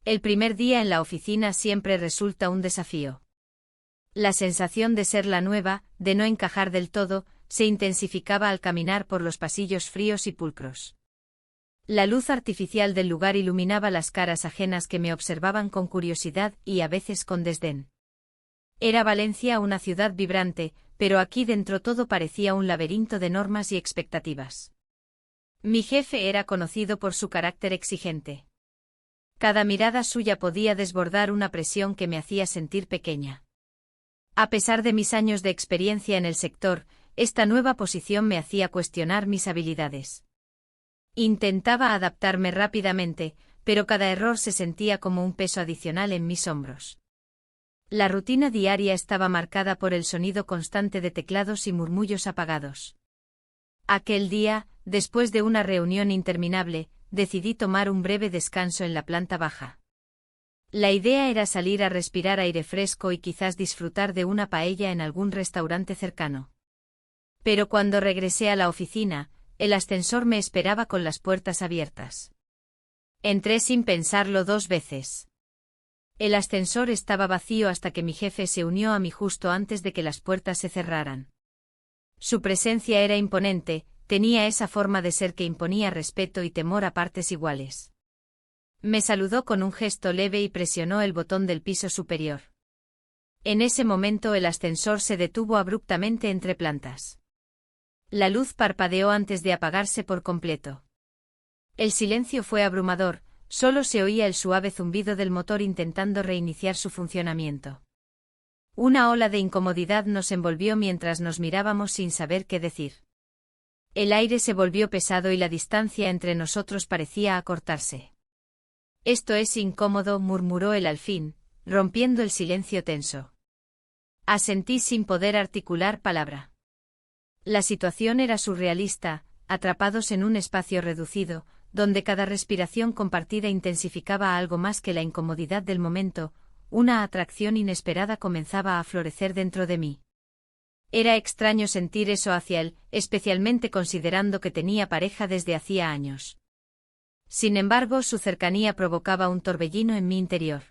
El primer día en la oficina siempre resulta un desafío. La sensación de ser la nueva, de no encajar del todo, se intensificaba al caminar por los pasillos fríos y pulcros. La luz artificial del lugar iluminaba las caras ajenas que me observaban con curiosidad y a veces con desdén. Era Valencia una ciudad vibrante, pero aquí dentro todo parecía un laberinto de normas y expectativas. Mi jefe era conocido por su carácter exigente. Cada mirada suya podía desbordar una presión que me hacía sentir pequeña. A pesar de mis años de experiencia en el sector, esta nueva posición me hacía cuestionar mis habilidades. Intentaba adaptarme rápidamente, pero cada error se sentía como un peso adicional en mis hombros. La rutina diaria estaba marcada por el sonido constante de teclados y murmullos apagados. Aquel día, después de una reunión interminable, decidí tomar un breve descanso en la planta baja. La idea era salir a respirar aire fresco y quizás disfrutar de una paella en algún restaurante cercano. Pero cuando regresé a la oficina, el ascensor me esperaba con las puertas abiertas. Entré sin pensarlo 2 veces. El ascensor estaba vacío hasta que mi jefe se unió a mí justo antes de que las puertas se cerraran. Su presencia era imponente, tenía esa forma de ser que imponía respeto y temor a partes iguales. Me saludó con un gesto leve y presionó el botón del piso superior. En ese momento el ascensor se detuvo abruptamente entre plantas. La luz parpadeó antes de apagarse por completo. El silencio fue abrumador, solo se oía el suave zumbido del motor intentando reiniciar su funcionamiento. Una ola de incomodidad nos envolvió mientras nos mirábamos sin saber qué decir. El aire se volvió pesado y la distancia entre nosotros parecía acortarse. «Esto es incómodo», murmuró él al fin, rompiendo el silencio tenso. Asentí sin poder articular palabra. La situación era surrealista, atrapados en un espacio reducido, donde cada respiración compartida intensificaba algo más que la incomodidad del momento. Una atracción inesperada comenzaba a florecer dentro de mí. Era extraño sentir eso hacia él, especialmente considerando que tenía pareja desde hacía años. Sin embargo, su cercanía provocaba un torbellino en mi interior.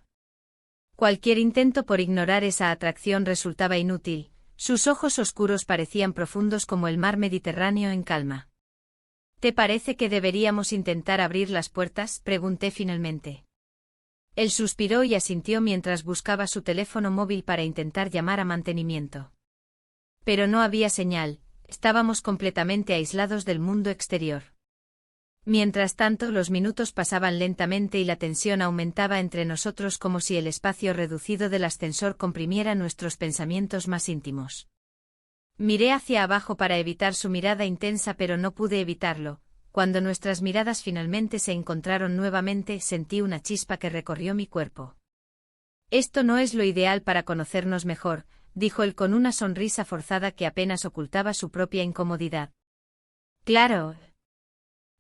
Cualquier intento por ignorar esa atracción resultaba inútil, sus ojos oscuros parecían profundos como el mar Mediterráneo en calma. «¿Te parece que deberíamos intentar abrir las puertas?», pregunté finalmente. Él suspiró y asintió mientras buscaba su teléfono móvil para intentar llamar a mantenimiento. Pero no había señal, estábamos completamente aislados del mundo exterior. Mientras tanto, los minutos pasaban lentamente y la tensión aumentaba entre nosotros como si el espacio reducido del ascensor comprimiera nuestros pensamientos más íntimos. Miré hacia abajo para evitar su mirada intensa, pero no pude evitarlo. Cuando nuestras miradas finalmente se encontraron nuevamente, sentí una chispa que recorrió mi cuerpo. «Esto no es lo ideal para conocernos mejor», dijo él con una sonrisa forzada que apenas ocultaba su propia incomodidad. «Claro.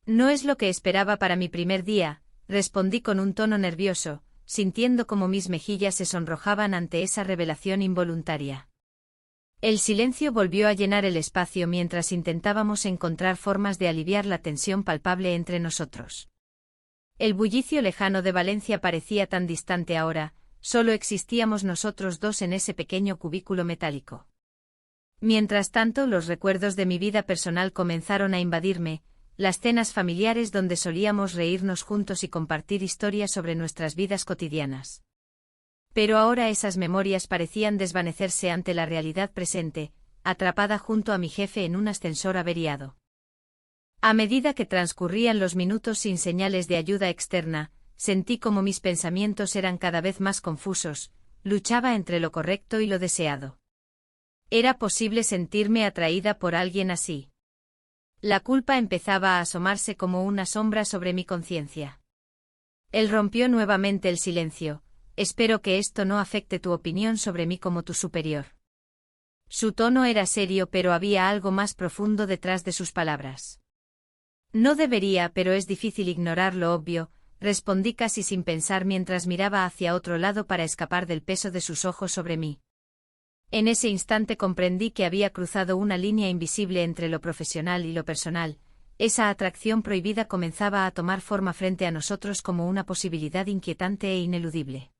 No es lo que esperaba para mi primer día», respondí con un tono nervioso, sintiendo como mis mejillas se sonrojaban ante esa revelación involuntaria. El silencio volvió a llenar el espacio mientras intentábamos encontrar formas de aliviar la tensión palpable entre nosotros. El bullicio lejano de Valencia parecía tan distante ahora, solo existíamos nosotros dos en ese pequeño cubículo metálico. Mientras tanto, los recuerdos de mi vida personal comenzaron a invadirme, las cenas familiares donde solíamos reírnos juntos y compartir historias sobre nuestras vidas cotidianas. Pero ahora esas memorias parecían desvanecerse ante la realidad presente, atrapada junto a mi jefe en un ascensor averiado. A medida que transcurrían los minutos sin señales de ayuda externa, sentí como mis pensamientos eran cada vez más confusos, luchaba entre lo correcto y lo deseado. ¿Era posible sentirme atraída por alguien así? La culpa empezaba a asomarse como una sombra sobre mi conciencia. Él rompió nuevamente el silencio. «Espero que esto no afecte tu opinión sobre mí como tu superior». Su tono era serio, pero había algo más profundo detrás de sus palabras. «No debería, pero es difícil ignorar lo obvio», respondí casi sin pensar mientras miraba hacia otro lado para escapar del peso de sus ojos sobre mí. En ese instante comprendí que había cruzado una línea invisible entre lo profesional y lo personal, esa atracción prohibida comenzaba a tomar forma frente a nosotros como una posibilidad inquietante e ineludible.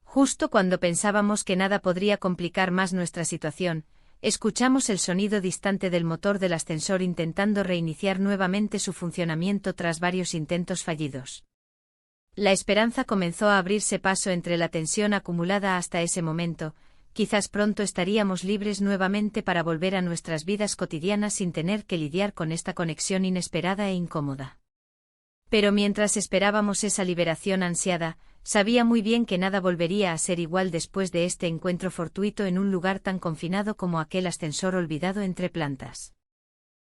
Justo cuando pensábamos que nada podría complicar más nuestra situación, escuchamos el sonido distante del motor del ascensor intentando reiniciar nuevamente su funcionamiento tras varios intentos fallidos. La esperanza comenzó a abrirse paso entre la tensión acumulada hasta ese momento. Quizás pronto estaríamos libres nuevamente para volver a nuestras vidas cotidianas sin tener que lidiar con esta conexión inesperada e incómoda. Pero mientras esperábamos esa liberación ansiada, sabía muy bien que nada volvería a ser igual después de este encuentro fortuito en un lugar tan confinado como aquel ascensor olvidado entre plantas.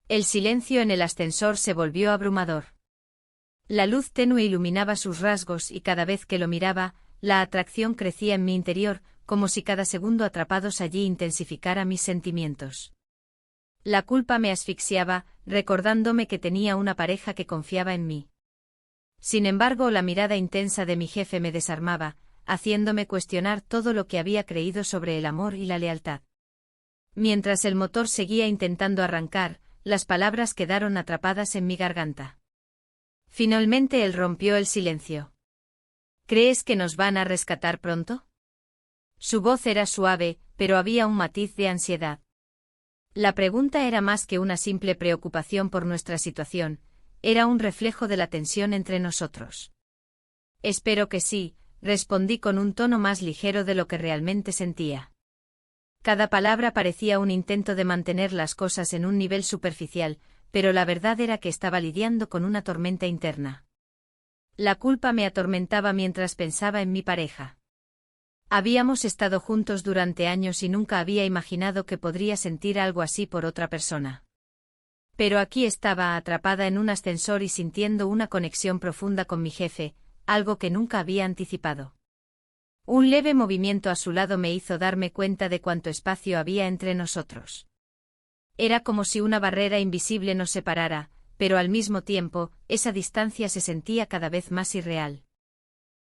El silencio en el ascensor se volvió abrumador. La luz tenue iluminaba sus rasgos y cada vez que lo miraba, la atracción crecía en mi interior, como si cada segundo atrapados allí intensificara mis sentimientos. La culpa me asfixiaba, recordándome que tenía una pareja que confiaba en mí. Sin embargo, la mirada intensa de mi jefe me desarmaba, haciéndome cuestionar todo lo que había creído sobre el amor y la lealtad. Mientras el motor seguía intentando arrancar, las palabras quedaron atrapadas en mi garganta. Finalmente él rompió el silencio. ¿Crees que nos van a rescatar pronto? Su voz era suave, pero había un matiz de ansiedad. La pregunta era más que una simple preocupación por nuestra situación, era un reflejo de la tensión entre nosotros. Espero que sí, respondí con un tono más ligero de lo que realmente sentía. Cada palabra parecía un intento de mantener las cosas en un nivel superficial, pero la verdad era que estaba lidiando con una tormenta interna. La culpa me atormentaba mientras pensaba en mi pareja. Habíamos estado juntos durante años y nunca había imaginado que podría sentir algo así por otra persona. Pero aquí estaba atrapada en un ascensor y sintiendo una conexión profunda con mi jefe, algo que nunca había anticipado. Un leve movimiento a su lado me hizo darme cuenta de cuánto espacio había entre nosotros. Era como si una barrera invisible nos separara, pero al mismo tiempo, esa distancia se sentía cada vez más irreal.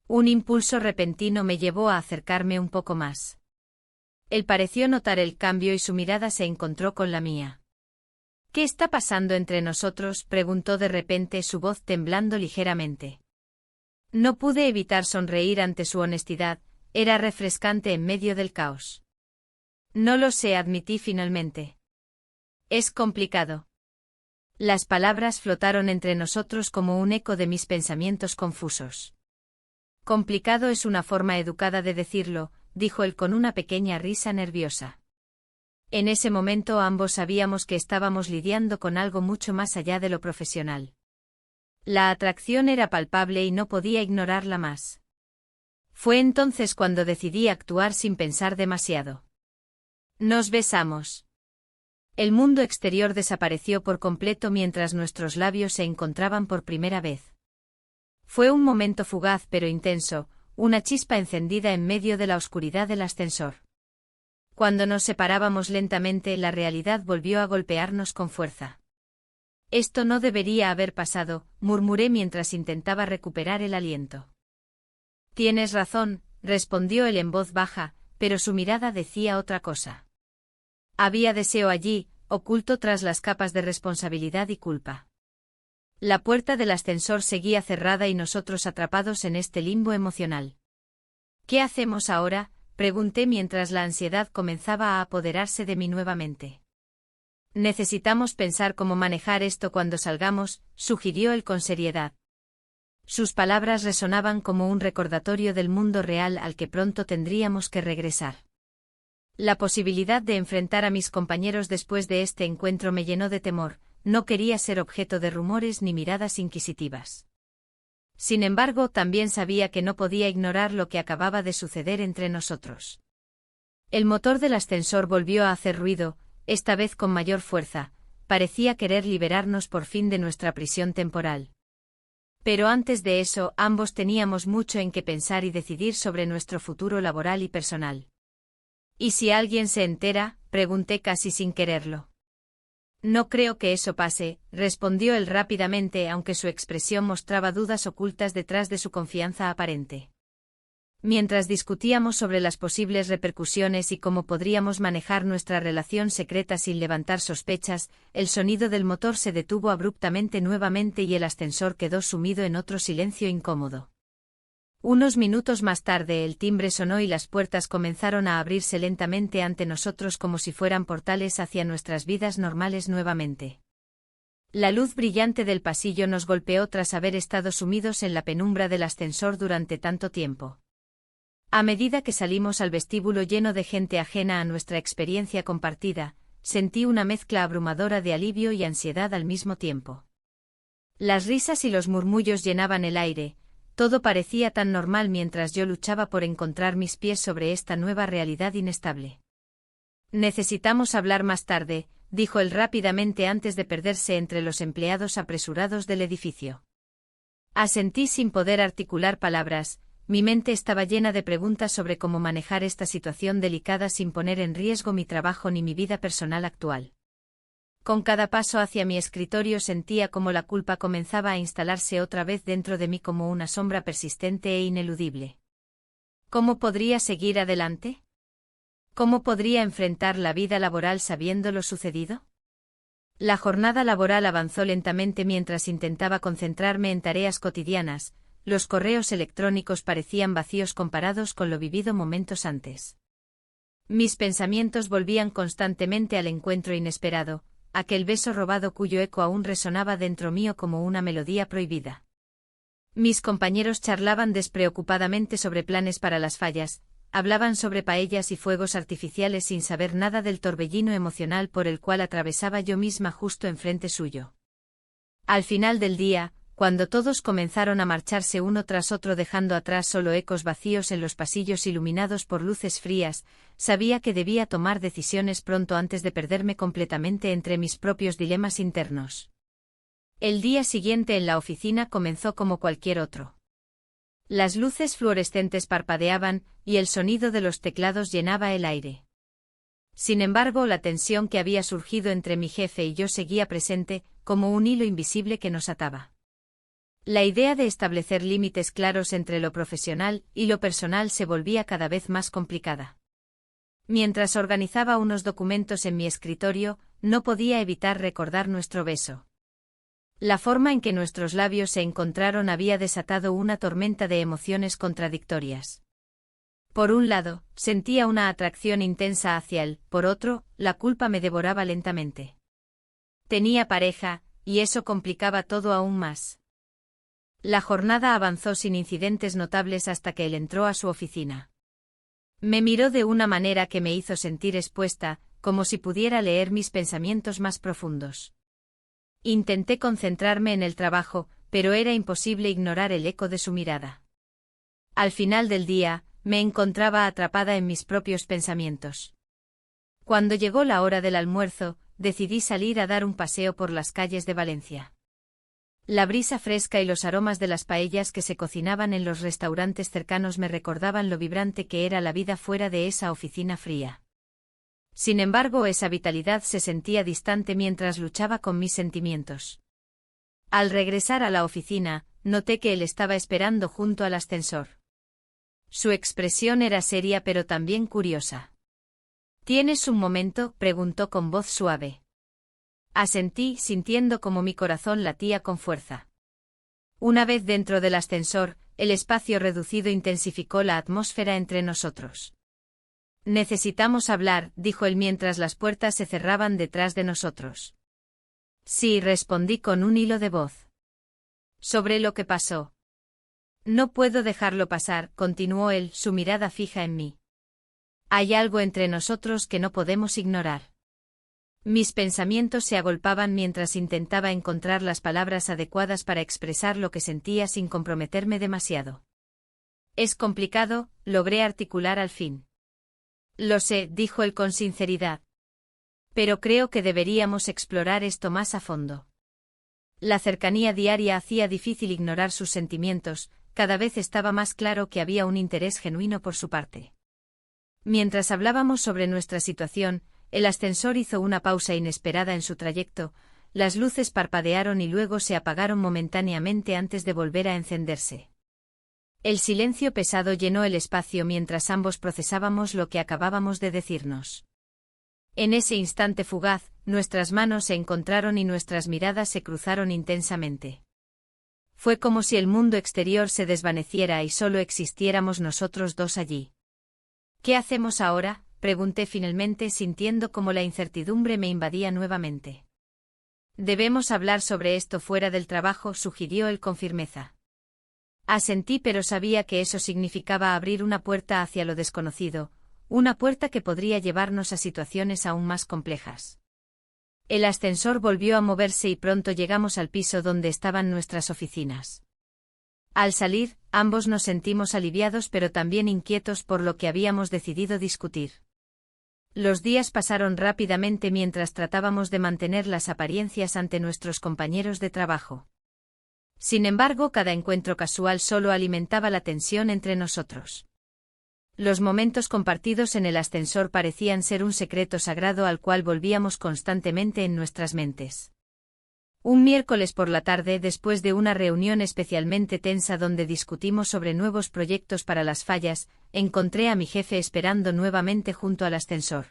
Un impulso repentino me llevó a acercarme un poco más. Él pareció notar el cambio y su mirada se encontró con la mía. ¿Qué está pasando entre nosotros?, preguntó de repente, su voz temblando ligeramente. No pude evitar sonreír ante su honestidad, era refrescante en medio del caos. No lo sé, admití finalmente. Es complicado. Las palabras flotaron entre nosotros como un eco de mis pensamientos confusos. Complicado es una forma educada de decirlo, dijo él con una pequeña risa nerviosa. En ese momento ambos sabíamos que estábamos lidiando con algo mucho más allá de lo profesional. La atracción era palpable y no podía ignorarla más. Fue entonces cuando decidí actuar sin pensar demasiado. Nos besamos. El mundo exterior desapareció por completo mientras nuestros labios se encontraban por primera vez. Fue un momento fugaz pero intenso, una chispa encendida en medio de la oscuridad del ascensor. Cuando nos separábamos lentamente, la realidad volvió a golpearnos con fuerza. Esto no debería haber pasado, murmuré mientras intentaba recuperar el aliento. Tienes razón, respondió él en voz baja, pero su mirada decía otra cosa. Había deseo allí, oculto tras las capas de responsabilidad y culpa. La puerta del ascensor seguía cerrada y nosotros atrapados en este limbo emocional. ¿Qué hacemos ahora?, pregunté mientras la ansiedad comenzaba a apoderarse de mí nuevamente. Necesitamos pensar cómo manejar esto cuando salgamos, sugirió él con seriedad. Sus palabras resonaban como un recordatorio del mundo real al que pronto tendríamos que regresar. La posibilidad de enfrentar a mis compañeros después de este encuentro me llenó de temor, no quería ser objeto de rumores ni miradas inquisitivas. Sin embargo, también sabía que no podía ignorar lo que acababa de suceder entre nosotros. El motor del ascensor volvió a hacer ruido, esta vez con mayor fuerza, parecía querer liberarnos por fin de nuestra prisión temporal. Pero antes de eso, ambos teníamos mucho en qué pensar y decidir sobre nuestro futuro laboral y personal. ¿Y si alguien se entera?, pregunté casi sin quererlo. No creo que eso pase, respondió él rápidamente, aunque su expresión mostraba dudas ocultas detrás de su confianza aparente. Mientras discutíamos sobre las posibles repercusiones y cómo podríamos manejar nuestra relación secreta sin levantar sospechas, el sonido del motor se detuvo abruptamente nuevamente y el ascensor quedó sumido en otro silencio incómodo. Unos minutos más tarde el timbre sonó y las puertas comenzaron a abrirse lentamente ante nosotros como si fueran portales hacia nuestras vidas normales nuevamente. La luz brillante del pasillo nos golpeó tras haber estado sumidos en la penumbra del ascensor durante tanto tiempo. A medida que salimos al vestíbulo lleno de gente ajena a nuestra experiencia compartida, sentí una mezcla abrumadora de alivio y ansiedad al mismo tiempo. Las risas y los murmullos llenaban el aire, todo parecía tan normal mientras yo luchaba por encontrar mis pies sobre esta nueva realidad inestable. Necesitamos hablar más tarde, dijo él rápidamente antes de perderse entre los empleados apresurados del edificio. Asentí sin poder articular palabras. Mi mente estaba llena de preguntas sobre cómo manejar esta situación delicada sin poner en riesgo mi trabajo ni mi vida personal actual. Con cada paso hacia mi escritorio sentía cómo la culpa comenzaba a instalarse otra vez dentro de mí como una sombra persistente e ineludible. ¿Cómo podría seguir adelante? ¿Cómo podría enfrentar la vida laboral sabiendo lo sucedido? La jornada laboral avanzó lentamente mientras intentaba concentrarme en tareas cotidianas. Los correos electrónicos parecían vacíos comparados con lo vivido momentos antes. Mis pensamientos volvían constantemente al encuentro inesperado, aquel beso robado cuyo eco aún resonaba dentro mío como una melodía prohibida. Mis compañeros charlaban despreocupadamente sobre planes para las fallas, hablaban sobre paellas y fuegos artificiales sin saber nada del torbellino emocional por el cual atravesaba yo misma justo enfrente suyo. Al final del día, cuando todos comenzaron a marcharse uno tras otro dejando atrás solo ecos vacíos en los pasillos iluminados por luces frías, sabía que debía tomar decisiones pronto antes de perderme completamente entre mis propios dilemas internos. El día siguiente en la oficina comenzó como cualquier otro. Las luces fluorescentes parpadeaban, y el sonido de los teclados llenaba el aire. Sin embargo, la tensión que había surgido entre mi jefe y yo seguía presente, como un hilo invisible que nos ataba. La idea de establecer límites claros entre lo profesional y lo personal se volvía cada vez más complicada. Mientras organizaba unos documentos en mi escritorio, no podía evitar recordar nuestro beso. La forma en que nuestros labios se encontraron había desatado una tormenta de emociones contradictorias. Por un lado, sentía una atracción intensa hacia él, por otro, la culpa me devoraba lentamente. Tenía pareja, y eso complicaba todo aún más. La jornada avanzó sin incidentes notables hasta que él entró a su oficina. Me miró de una manera que me hizo sentir expuesta, como si pudiera leer mis pensamientos más profundos. Intenté concentrarme en el trabajo, pero era imposible ignorar el eco de su mirada. Al final del día, me encontraba atrapada en mis propios pensamientos. Cuando llegó la hora del almuerzo, decidí salir a dar un paseo por las calles de Valencia. La brisa fresca y los aromas de las paellas que se cocinaban en los restaurantes cercanos me recordaban lo vibrante que era la vida fuera de esa oficina fría. Sin embargo, esa vitalidad se sentía distante mientras luchaba con mis sentimientos. Al regresar a la oficina, noté que él estaba esperando junto al ascensor. Su expresión era seria pero también curiosa. ¿Tienes un momento?, preguntó con voz suave. Asentí, sintiendo como mi corazón latía con fuerza. Una vez dentro del ascensor, el espacio reducido intensificó la atmósfera entre nosotros. Necesitamos hablar, dijo él mientras las puertas se cerraban detrás de nosotros. Sí, respondí con un hilo de voz. Sobre lo que pasó. No puedo dejarlo pasar, continuó él, su mirada fija en mí. Hay algo entre nosotros que no podemos ignorar. Mis pensamientos se agolpaban mientras intentaba encontrar las palabras adecuadas para expresar lo que sentía sin comprometerme demasiado. Es complicado, logré articular al fin. Lo sé, dijo él con sinceridad. Pero creo que deberíamos explorar esto más a fondo. La cercanía diaria hacía difícil ignorar sus sentimientos, cada vez estaba más claro que había un interés genuino por su parte. Mientras hablábamos sobre nuestra situación, el ascensor hizo una pausa inesperada en su trayecto, las luces parpadearon y luego se apagaron momentáneamente antes de volver a encenderse. El silencio pesado llenó el espacio mientras ambos procesábamos lo que acabábamos de decirnos. En ese instante fugaz, nuestras manos se encontraron y nuestras miradas se cruzaron intensamente. Fue como si el mundo exterior se desvaneciera y solo existiéramos nosotros dos allí. ¿Qué hacemos ahora?, pregunté finalmente, sintiendo como la incertidumbre me invadía nuevamente. Debemos hablar sobre esto fuera del trabajo, sugirió él con firmeza. Asentí, pero sabía que eso significaba abrir una puerta hacia lo desconocido, una puerta que podría llevarnos a situaciones aún más complejas. El ascensor volvió a moverse y pronto llegamos al piso donde estaban nuestras oficinas. Al salir, ambos nos sentimos aliviados pero también inquietos por lo que habíamos decidido discutir. Los días pasaron rápidamente mientras tratábamos de mantener las apariencias ante nuestros compañeros de trabajo. Sin embargo, cada encuentro casual solo alimentaba la tensión entre nosotros. Los momentos compartidos en el ascensor parecían ser un secreto sagrado al cual volvíamos constantemente en nuestras mentes. Un miércoles por la tarde, después de una reunión especialmente tensa donde discutimos sobre nuevos proyectos para las fallas, encontré a mi jefe esperando nuevamente junto al ascensor.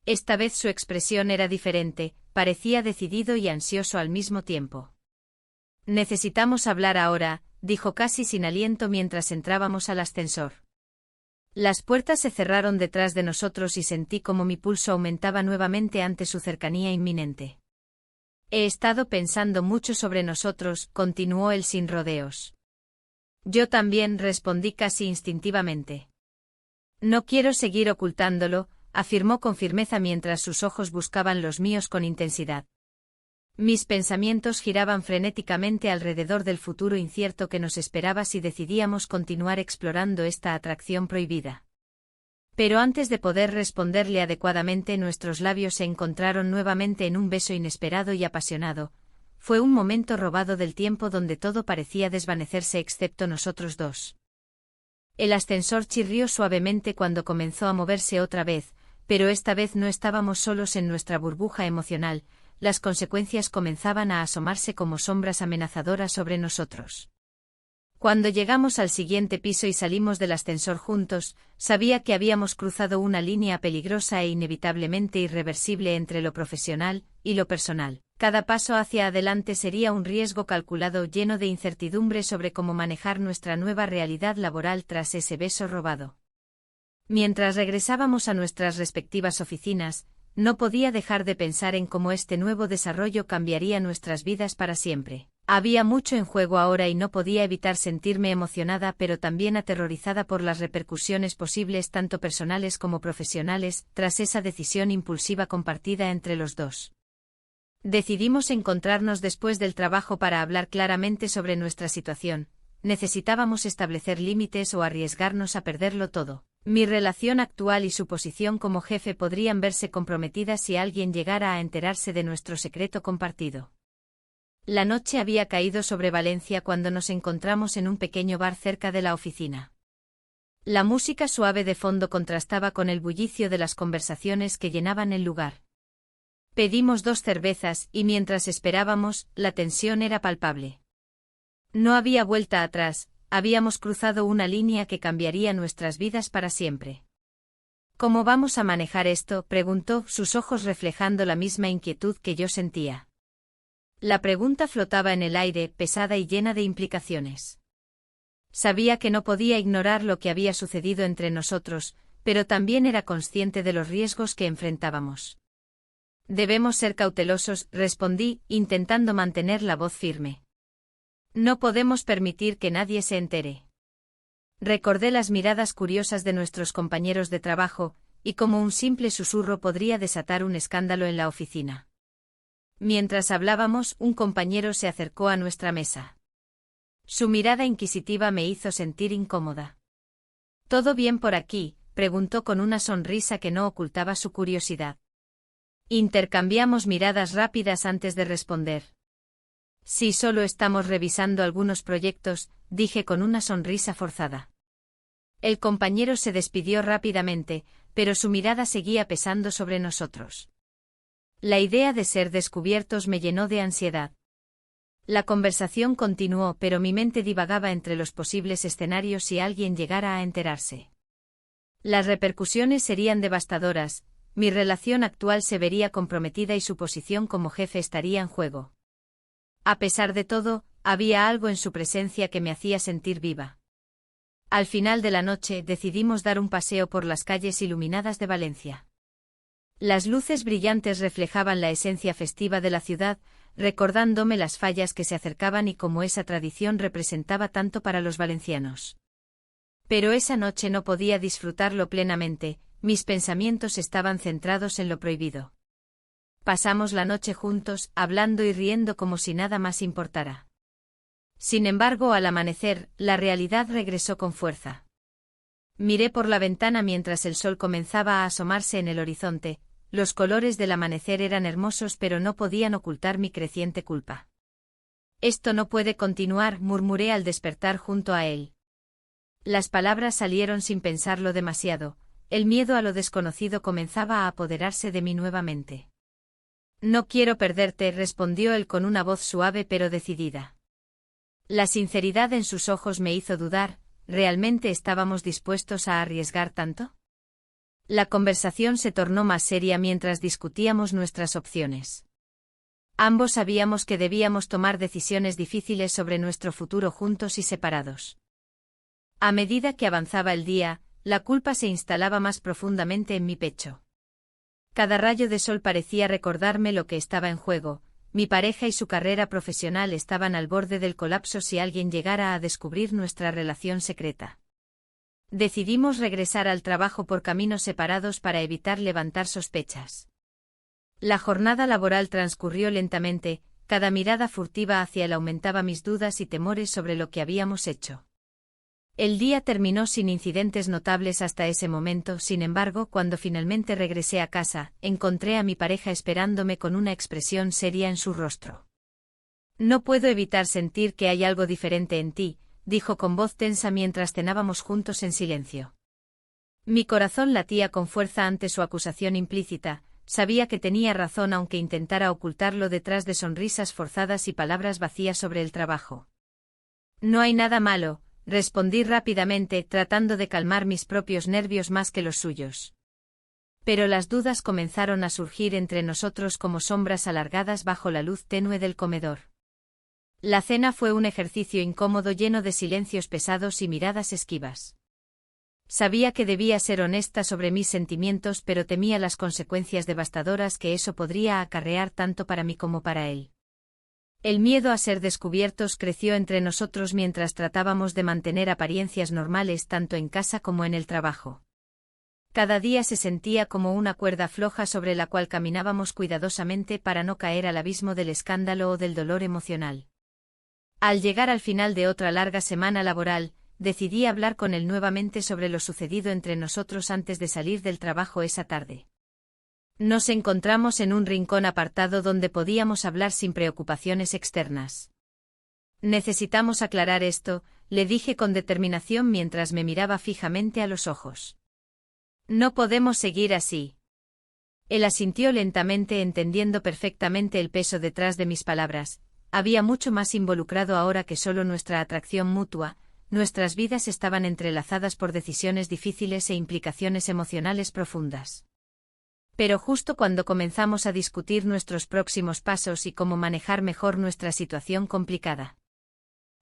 Esta vez su expresión era diferente, parecía decidido y ansioso al mismo tiempo. «Necesitamos hablar ahora», dijo casi sin aliento mientras entrábamos al ascensor. Las puertas se cerraron detrás de nosotros y sentí como mi pulso aumentaba nuevamente ante su cercanía inminente. «He estado pensando mucho sobre nosotros», continuó él sin rodeos. «Yo también», respondí casi instintivamente. «No quiero seguir ocultándolo», afirmó con firmeza mientras sus ojos buscaban los míos con intensidad. Mis pensamientos giraban frenéticamente alrededor del futuro incierto que nos esperaba si decidíamos continuar explorando esta atracción prohibida. Pero antes de poder responderle adecuadamente, nuestros labios se encontraron nuevamente en un beso inesperado y apasionado. Fue un momento robado del tiempo donde todo parecía desvanecerse excepto nosotros dos. El ascensor chirrió suavemente cuando comenzó a moverse otra vez, pero esta vez no estábamos solos en nuestra burbuja emocional. Las consecuencias comenzaban a asomarse como sombras amenazadoras sobre nosotros. Cuando llegamos al siguiente piso y salimos del ascensor juntos, sabía que habíamos cruzado una línea peligrosa e inevitablemente irreversible entre lo profesional y lo personal. Cada paso hacia adelante sería un riesgo calculado, lleno de incertidumbre sobre cómo manejar nuestra nueva realidad laboral tras ese beso robado. Mientras regresábamos a nuestras respectivas oficinas, no podía dejar de pensar en cómo este nuevo desarrollo cambiaría nuestras vidas para siempre. Había mucho en juego ahora y no podía evitar sentirme emocionada pero también aterrorizada por las repercusiones posibles tanto personales como profesionales, tras esa decisión impulsiva compartida entre los dos. Decidimos encontrarnos después del trabajo para hablar claramente sobre nuestra situación. Necesitábamos establecer límites o arriesgarnos a perderlo todo. Mi relación actual y su posición como jefe podrían verse comprometidas si alguien llegara a enterarse de nuestro secreto compartido. La noche había caído sobre Valencia cuando nos encontramos en un pequeño bar cerca de la oficina. La música suave de fondo contrastaba con el bullicio de las conversaciones que llenaban el lugar. Pedimos 2 cervezas y mientras esperábamos, la tensión era palpable. No había vuelta atrás. Habíamos cruzado una línea que cambiaría nuestras vidas para siempre. ¿Cómo vamos a manejar esto?, preguntó, sus ojos reflejando la misma inquietud que yo sentía. La pregunta flotaba en el aire, pesada y llena de implicaciones. Sabía que no podía ignorar lo que había sucedido entre nosotros, pero también era consciente de los riesgos que enfrentábamos. Debemos ser cautelosos, respondí, intentando mantener la voz firme. No podemos permitir que nadie se entere. Recordé las miradas curiosas de nuestros compañeros de trabajo, y cómo un simple susurro podría desatar un escándalo en la oficina. Mientras hablábamos, un compañero se acercó a nuestra mesa. Su mirada inquisitiva me hizo sentir incómoda. ¿Todo bien por aquí?, preguntó con una sonrisa que no ocultaba su curiosidad. Intercambiamos miradas rápidas antes de responder. Sí, solo estamos revisando algunos proyectos, dije con una sonrisa forzada. El compañero se despidió rápidamente, pero su mirada seguía pesando sobre nosotros. La idea de ser descubiertos me llenó de ansiedad. La conversación continuó, pero mi mente divagaba entre los posibles escenarios si alguien llegara a enterarse. Las repercusiones serían devastadoras, mi relación actual se vería comprometida y su posición como jefe estaría en juego. A pesar de todo, había algo en su presencia que me hacía sentir viva. Al final de la noche decidimos dar un paseo por las calles iluminadas de Valencia. Las luces brillantes reflejaban la esencia festiva de la ciudad, recordándome las fallas que se acercaban y cómo esa tradición representaba tanto para los valencianos. Pero esa noche no podía disfrutarlo plenamente, mis pensamientos estaban centrados en lo prohibido. Pasamos la noche juntos, hablando y riendo como si nada más importara. Sin embargo, al amanecer, la realidad regresó con fuerza. Miré por la ventana mientras el sol comenzaba a asomarse en el horizonte. Los colores del amanecer eran hermosos, pero no podían ocultar mi creciente culpa. Esto no puede continuar, murmuré al despertar junto a él. Las palabras salieron sin pensarlo demasiado. El miedo a lo desconocido comenzaba a apoderarse de mí nuevamente. No quiero perderte, respondió él con una voz suave pero decidida. La sinceridad en sus ojos me hizo dudar, ¿realmente estábamos dispuestos a arriesgar tanto? La conversación se tornó más seria mientras discutíamos nuestras opciones. Ambos sabíamos que debíamos tomar decisiones difíciles sobre nuestro futuro juntos y separados. A medida que avanzaba el día, la culpa se instalaba más profundamente en mi pecho. Cada rayo de sol parecía recordarme lo que estaba en juego. Mi pareja y su carrera profesional estaban al borde del colapso si alguien llegara a descubrir nuestra relación secreta. Decidimos regresar al trabajo por caminos separados para evitar levantar sospechas. La jornada laboral transcurrió lentamente, cada mirada furtiva hacia él aumentaba mis dudas y temores sobre lo que habíamos hecho. El día terminó sin incidentes notables hasta ese momento, sin embargo, cuando finalmente regresé a casa, encontré a mi pareja esperándome con una expresión seria en su rostro. No puedo evitar sentir que hay algo diferente en ti, dijo con voz tensa mientras cenábamos juntos en silencio. Mi corazón latía con fuerza ante su acusación implícita, sabía que tenía razón aunque intentara ocultarlo detrás de sonrisas forzadas y palabras vacías sobre el trabajo. No hay nada malo, respondí rápidamente, tratando de calmar mis propios nervios más que los suyos. Pero las dudas comenzaron a surgir entre nosotros como sombras alargadas bajo la luz tenue del comedor. La cena fue un ejercicio incómodo lleno de silencios pesados y miradas esquivas. Sabía que debía ser honesta sobre mis sentimientos, pero temía las consecuencias devastadoras que eso podría acarrear tanto para mí como para él. El miedo a ser descubiertos creció entre nosotros mientras tratábamos de mantener apariencias normales tanto en casa como en el trabajo. Cada día se sentía como una cuerda floja sobre la cual caminábamos cuidadosamente para no caer al abismo del escándalo o del dolor emocional. Al llegar al final de otra larga semana laboral, decidí hablar con él nuevamente sobre lo sucedido entre nosotros antes de salir del trabajo esa tarde. Nos encontramos en un rincón apartado donde podíamos hablar sin preocupaciones externas. Necesitamos aclarar esto, le dije con determinación mientras me miraba fijamente a los ojos. No podemos seguir así. Él asintió lentamente, entendiendo perfectamente el peso detrás de mis palabras. Había mucho más involucrado ahora que solo nuestra atracción mutua, nuestras vidas estaban entrelazadas por decisiones difíciles e implicaciones emocionales profundas. Pero justo cuando comenzamos a discutir nuestros próximos pasos y cómo manejar mejor nuestra situación complicada,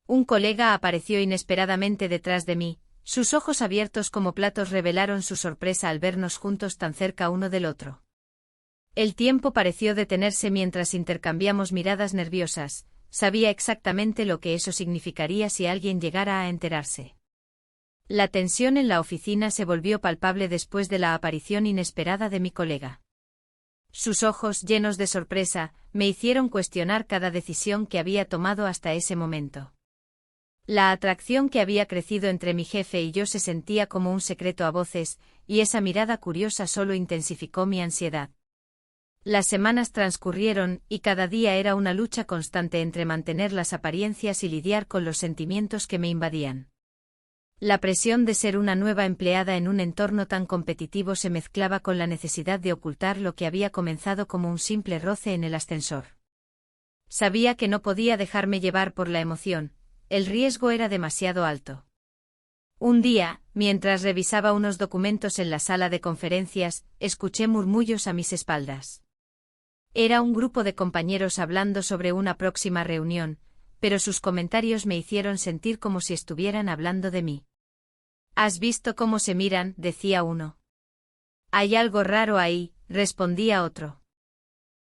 un colega apareció inesperadamente detrás de mí, sus ojos abiertos como platos revelaron su sorpresa al vernos juntos tan cerca uno del otro. El tiempo pareció detenerse mientras intercambiamos miradas nerviosas, sabía exactamente lo que eso significaría si alguien llegara a enterarse. La tensión en la oficina se volvió palpable después de la aparición inesperada de mi colega. Sus ojos, llenos de sorpresa, me hicieron cuestionar cada decisión que había tomado hasta ese momento. La atracción que había crecido entre mi jefe y yo se sentía como un secreto a voces, y esa mirada curiosa solo intensificó mi ansiedad. Las semanas transcurrieron, y cada día era una lucha constante entre mantener las apariencias y lidiar con los sentimientos que me invadían. La presión de ser una nueva empleada en un entorno tan competitivo se mezclaba con la necesidad de ocultar lo que había comenzado como un simple roce en el ascensor. Sabía que no podía dejarme llevar por la emoción, el riesgo era demasiado alto. Un día, mientras revisaba unos documentos en la sala de conferencias, escuché murmullos a mis espaldas. Era un grupo de compañeros hablando sobre una próxima reunión, pero sus comentarios me hicieron sentir como si estuvieran hablando de mí. ¿Has visto cómo se miran?, decía uno. Hay algo raro ahí, respondía otro.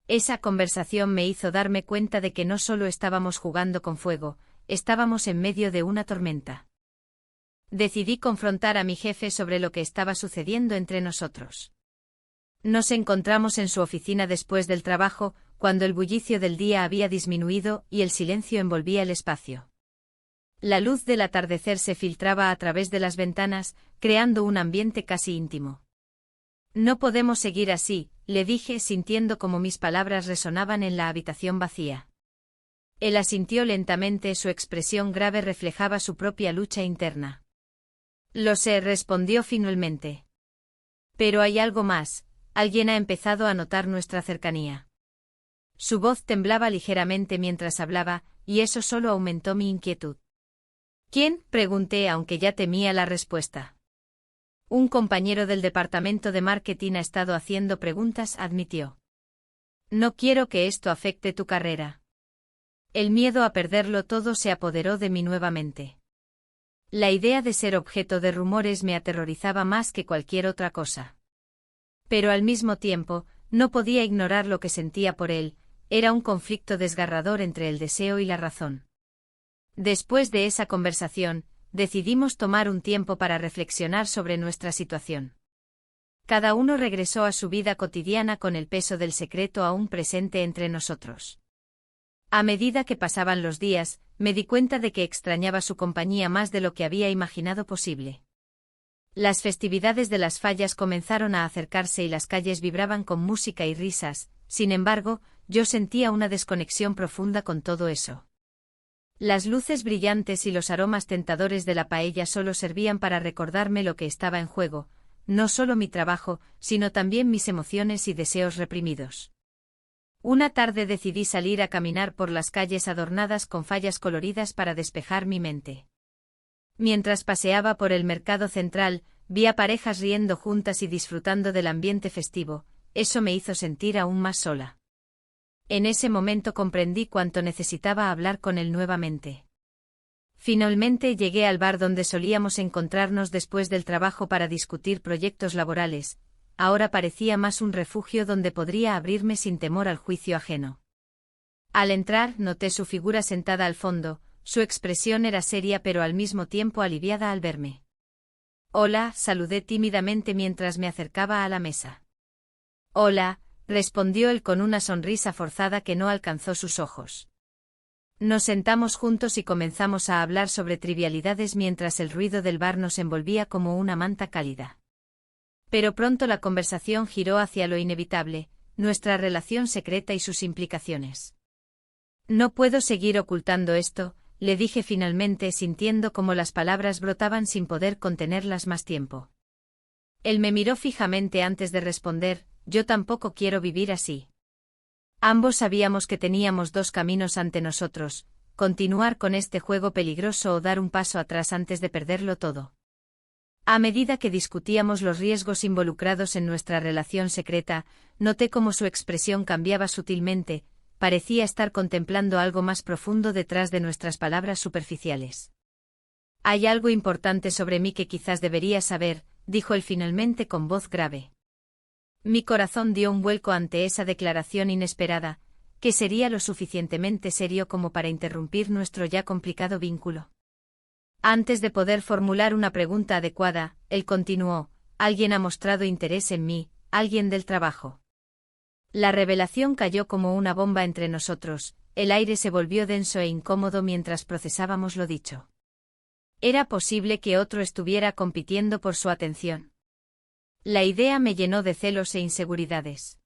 Esa conversación me hizo darme cuenta de que no solo estábamos jugando con fuego, estábamos en medio de una tormenta. Decidí confrontar a mi jefe sobre lo que estaba sucediendo entre nosotros. Nos encontramos en su oficina después del trabajo, cuando el bullicio del día había disminuido y el silencio envolvía el espacio. La luz del atardecer se filtraba a través de las ventanas, creando un ambiente casi íntimo. No podemos seguir así, le dije sintiendo como mis palabras resonaban en la habitación vacía. Él asintió lentamente, su expresión grave reflejaba su propia lucha interna. Lo sé, respondió finalmente. Pero hay algo más, alguien ha empezado a notar nuestra cercanía. Su voz temblaba ligeramente mientras hablaba, y eso solo aumentó mi inquietud. ¿Quién?, pregunté aunque ya temía la respuesta. Un compañero del departamento de marketing ha estado haciendo preguntas, admitió. No quiero que esto afecte tu carrera. El miedo a perderlo todo se apoderó de mí nuevamente. La idea de ser objeto de rumores me aterrorizaba más que cualquier otra cosa. Pero al mismo tiempo, no podía ignorar lo que sentía por él, era un conflicto desgarrador entre el deseo y la razón. Después de esa conversación, decidimos tomar un tiempo para reflexionar sobre nuestra situación. Cada uno regresó a su vida cotidiana con el peso del secreto aún presente entre nosotros. A medida que pasaban los días, me di cuenta de que extrañaba su compañía más de lo que había imaginado posible. Las festividades de las fallas comenzaron a acercarse y las calles vibraban con música y risas, sin embargo, yo sentía una desconexión profunda con todo eso. Las luces brillantes y los aromas tentadores de la paella solo servían para recordarme lo que estaba en juego, no solo mi trabajo, sino también mis emociones y deseos reprimidos. Una tarde decidí salir a caminar por las calles adornadas con fallas coloridas para despejar mi mente. Mientras paseaba por el mercado central, vi a parejas riendo juntas y disfrutando del ambiente festivo, eso me hizo sentir aún más sola. En ese momento comprendí cuánto necesitaba hablar con él nuevamente. Finalmente llegué al bar donde solíamos encontrarnos después del trabajo para discutir proyectos laborales, ahora parecía más un refugio donde podría abrirme sin temor al juicio ajeno. Al entrar, noté su figura sentada al fondo, su expresión era seria pero al mismo tiempo aliviada al verme. Hola, saludé tímidamente mientras me acercaba a la mesa. Hola, respondió él con una sonrisa forzada que no alcanzó sus ojos. Nos sentamos juntos y comenzamos a hablar sobre trivialidades mientras el ruido del bar nos envolvía como una manta cálida. Pero pronto la conversación giró hacia lo inevitable, nuestra relación secreta y sus implicaciones. No puedo seguir ocultando esto, le dije finalmente sintiendo como las palabras brotaban sin poder contenerlas más tiempo. Él me miró fijamente antes de responder, yo tampoco quiero vivir así. Ambos sabíamos que teníamos dos caminos ante nosotros, continuar con este juego peligroso o dar un paso atrás antes de perderlo todo. A medida que discutíamos los riesgos involucrados en nuestra relación secreta, noté cómo su expresión cambiaba sutilmente, parecía estar contemplando algo más profundo detrás de nuestras palabras superficiales. Hay algo importante sobre mí que quizás deberías saber, dijo él finalmente con voz grave. Mi corazón dio un vuelco ante esa declaración inesperada, que sería lo suficientemente serio como para interrumpir nuestro ya complicado vínculo. Antes de poder formular una pregunta adecuada, él continuó, alguien ha mostrado interés en mí, alguien del trabajo. La revelación cayó como una bomba entre nosotros, el aire se volvió denso e incómodo mientras procesábamos lo dicho. ¿Era posible que otro estuviera compitiendo por su atención? La idea me llenó de celos e inseguridades.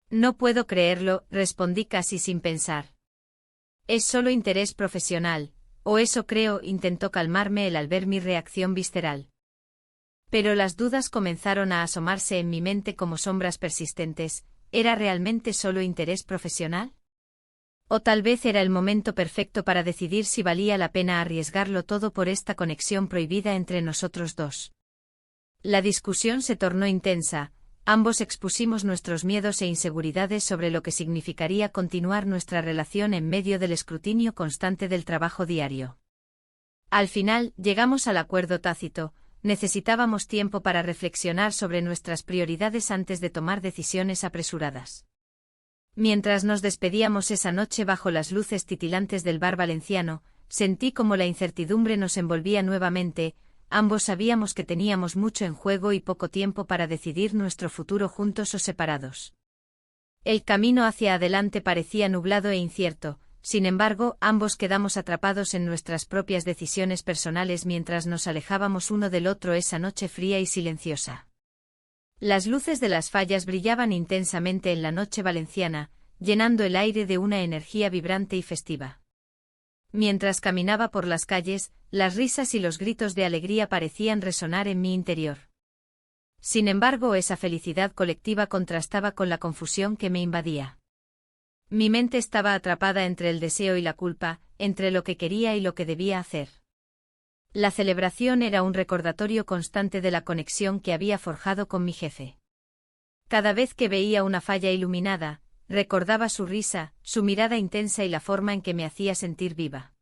No puedo creerlo, respondí casi sin pensar. Es solo interés profesional, o eso creo, intentó calmarme él al ver mi reacción visceral. Pero las dudas comenzaron a asomarse en mi mente como sombras persistentes, ¿era realmente solo interés profesional? O tal vez era el momento perfecto para decidir si valía la pena arriesgarlo todo por esta conexión prohibida entre nosotros dos. La discusión se tornó intensa, ambos expusimos nuestros miedos e inseguridades sobre lo que significaría continuar nuestra relación en medio del escrutinio constante del trabajo diario. Al final, llegamos al acuerdo tácito: necesitábamos tiempo para reflexionar sobre nuestras prioridades antes de tomar decisiones apresuradas. Mientras nos despedíamos esa noche bajo las luces titilantes del bar valenciano, sentí como la incertidumbre nos envolvía nuevamente. Ambos sabíamos que teníamos mucho en juego y poco tiempo para decidir nuestro futuro juntos o separados. El camino hacia adelante parecía nublado e incierto, sin embargo, ambos quedamos atrapados en nuestras propias decisiones personales mientras nos alejábamos uno del otro esa noche fría y silenciosa. Las luces de las fallas brillaban intensamente en la noche valenciana, llenando el aire de una energía vibrante y festiva. Mientras caminaba por las calles, las risas y los gritos de alegría parecían resonar en mi interior. Sin embargo, esa felicidad colectiva contrastaba con la confusión que me invadía. Mi mente estaba atrapada entre el deseo y la culpa, entre lo que quería y lo que debía hacer. La celebración era un recordatorio constante de la conexión que había forjado con mi jefe. Cada vez que veía una falla iluminada, recordaba su risa, su mirada intensa y la forma en que me hacía sentir viva.